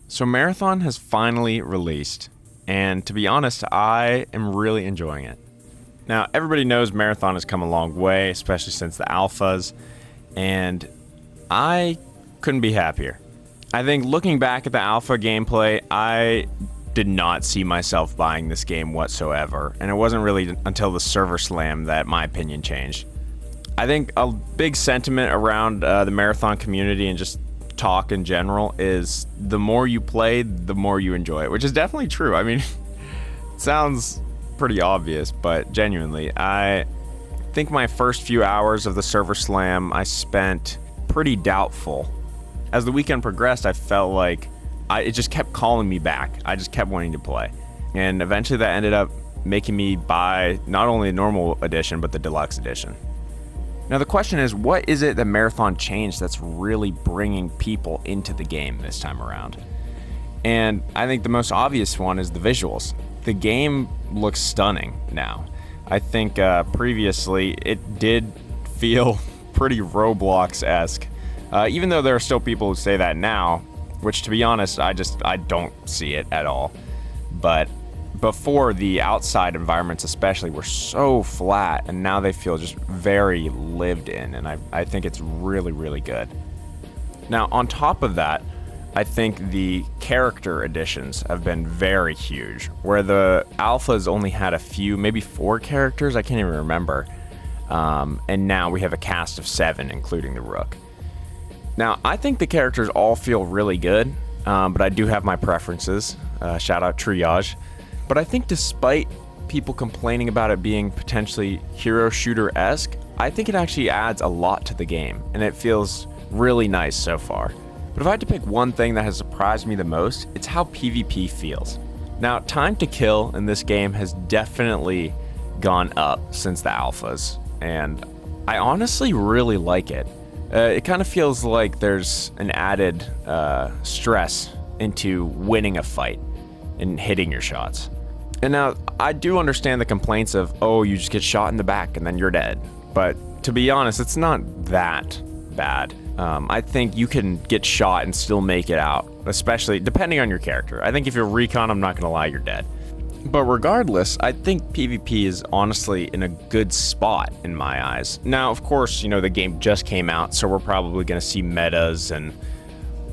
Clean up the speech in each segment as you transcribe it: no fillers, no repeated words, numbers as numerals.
So Marathon has finally released, and to be honest, I am really enjoying it. Now, everybody knows Marathon has come a long way, especially since the alphas, and I couldn't be happier. I think looking back at the alpha gameplay, I did not see myself buying this game whatsoever, and it wasn't really until the server slam that my opinion changed. I think a big sentiment around the Marathon community and just talk in general is the more you play, the more you enjoy it, which is definitely true. I mean, it sounds pretty obvious, but genuinely, I think my first few hours of the server slam I spent pretty doubtful. As the weekend progressed, I felt like it just kept calling me back. I just kept wanting to play. And eventually that ended up making me buy not only the normal edition, but the deluxe edition. Now the question is, what is it that Marathon changed that's really bringing people into the game this time around? And I think the most obvious one is the visuals. The game looks stunning now. I think previously it did feel pretty Roblox-esque, even though there are still people who say that now, which to be honest, I don't see it at all. But before, the outside environments especially were so flat, and now they feel just very lived in, and I think it's really, really good. Now, on top of that, I think the character additions have been very huge, where the alphas only had a few, maybe 4 characters, I can't even remember, and now we have a cast of 7, including the Rook. Now, I think the characters all feel really good, but I do have my preferences. Shout out Triage. But I think despite people complaining about it being potentially hero shooter-esque, I think it actually adds a lot to the game, and it feels really nice so far. But if I had to pick one thing that has surprised me the most, it's how PvP feels. Now, time to kill in this game has definitely gone up since the alphas, and I honestly really like it. It kind of feels like there's an added stress into winning a fight and hitting your shots. And now, I do understand the complaints of, oh, you just get shot in the back and then you're dead. But to be honest, it's not that bad. I think you can get shot and still make it out, especially depending on your character. I think if you're recon, I'm not going to lie, you're dead. But regardless, I think PvP is honestly in a good spot in my eyes. Now, of course, the game just came out, so we're probably going to see metas and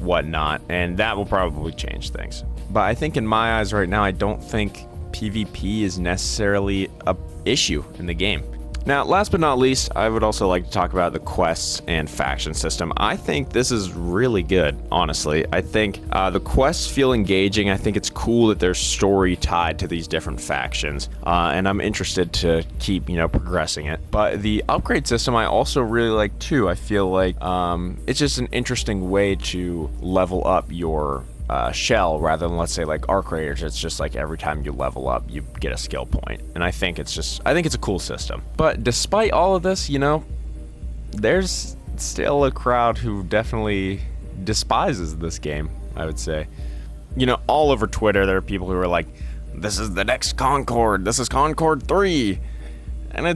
whatnot, and that will probably change things. But I think in my eyes right now, I don't think PvP is necessarily a issue in the game. Now, last but not least, I would also like to talk about the quests and faction system. I think this is really good, honestly. I think the quests feel engaging. I think it's cool that there's story tied to these different factions, and I'm interested to keep, progressing it. But the upgrade system I also really like too. I feel like it's just an interesting way to level up your shell rather than, let's say, like Arc Raiders. It's just like every time you level up, you get a skill point, and I think it's a cool system. But despite all of this, there's still a crowd who definitely despises this game, I would say. All over Twitter, there are people who are like, this is the next Concord, this is Concord 3, and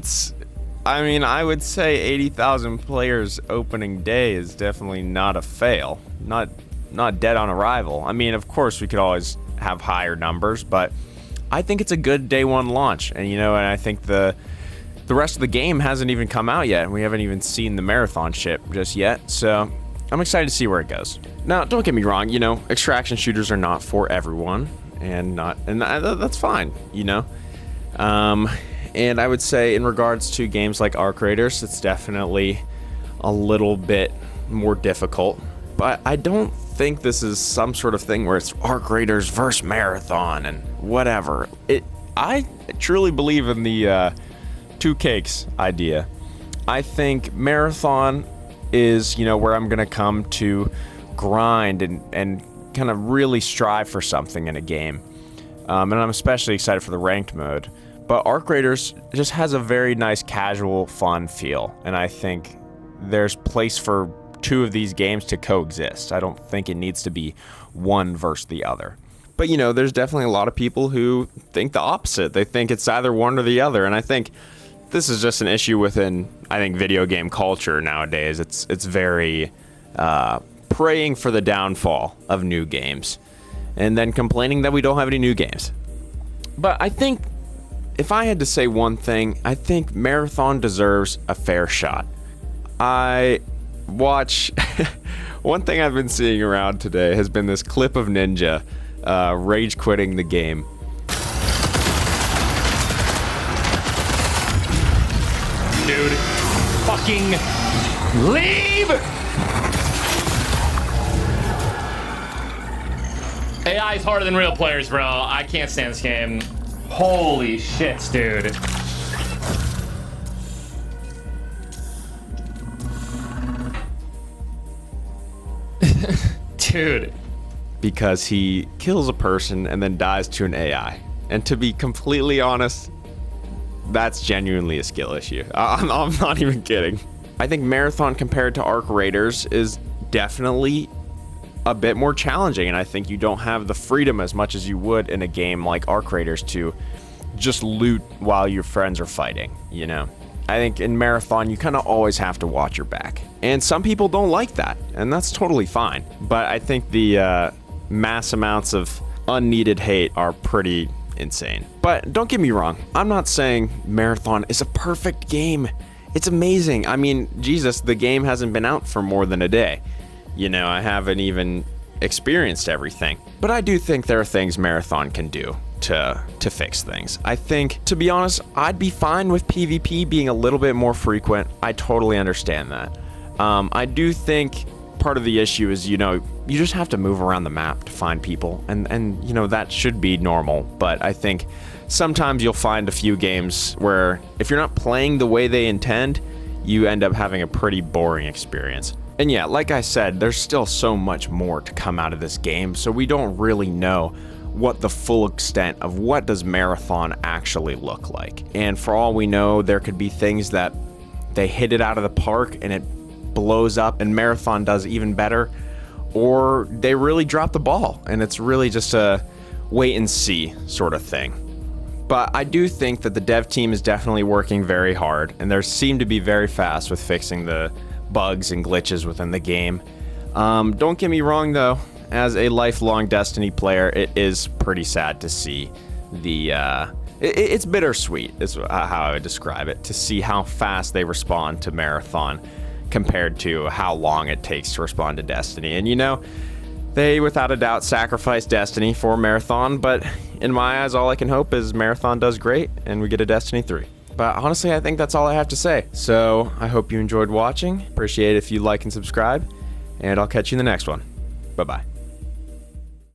I would say 80,000 players opening day is definitely not a fail, not dead on arrival. Of course, we could always have higher numbers, but I think it's a good day one launch. And and I think the rest of the game hasn't even come out yet, and we haven't even seen the Marathon ship just yet. So I'm excited to see where it goes. Now, don't get me wrong. Extraction shooters are not for everyone, and that's fine. And I would say in regards to games like Arc Raiders, it's definitely a little bit more difficult. But I don't think this is some sort of thing where it's Arc Raiders versus Marathon and whatever. I truly believe in the 2 cakes idea. I think Marathon is, where I'm going to come to grind and kind of really strive for something in a game. And I'm especially excited for the ranked mode. But Arc Raiders just has a very nice, casual, fun feel. And I think there's place for 2 of these games to coexist. I don't think it needs to be one versus the other. But there's definitely a lot of people who think the opposite. They think it's either one or the other, and I think this is just an issue within, video game culture nowadays. It's very praying for the downfall of new games. and then complaining that we don't have any new games. But I think if I had to say one thing, I think Marathon deserves a fair shot. I watch one thing I've been seeing around today has been this clip of Ninja rage quitting the game. Dude, fucking leave! AI is harder than real players, bro. I can't stand this game. Holy shit, dude. Dude. Because he kills a person and then dies to an AI. And to be completely honest, that's genuinely a skill issue. I'm not even kidding. I think Marathon compared to Arc Raiders is definitely a bit more challenging, and I think you don't have the freedom as much as you would in a game like Arc Raiders to just loot while your friends are fighting, you know? I think in Marathon, you kind of always have to watch your back. And some people don't like that, and that's totally fine. But I think the mass amounts of unneeded hate are pretty insane. But don't get me wrong, I'm not saying Marathon is a perfect game. It's amazing. I mean, Jesus, the game hasn't been out for more than a day. You know, I haven't even experienced everything. But I do think there are things Marathon can do to fix things. I think, to be honest, I'd be fine with PvP being a little bit more frequent. I totally understand that. I do think part of the issue is, you know, you just have to move around the map to find people, and you know, that should be normal. But I think sometimes you'll find a few games where if you're not playing the way they intend, you end up having a pretty boring experience. And yeah, like I said, there's still so much more to come out of this game, so we don't really know what the full extent of what does Marathon actually look like. And for all we know, there could be things that they hit it out of the park and it blows up and Marathon does even better, or they really drop the ball and it's really just a wait and see sort of thing. But I do think that the dev team is definitely working very hard, and they seem to be very fast with fixing the bugs and glitches within the game. Don't get me wrong though, as a lifelong Destiny player, it is pretty sad to see the it's bittersweet is how I would describe it, to see how fast they respond to Marathon compared to how long it takes to respond to Destiny. And you know, they without a doubt sacrificed Destiny for Marathon, but in my eyes, all I can hope is Marathon does great and we get a Destiny 3. But honestly, I think that's all I have to say. So I hope you enjoyed watching. Appreciate it if you like and subscribe, and I'll catch you in the next one. Bye-bye.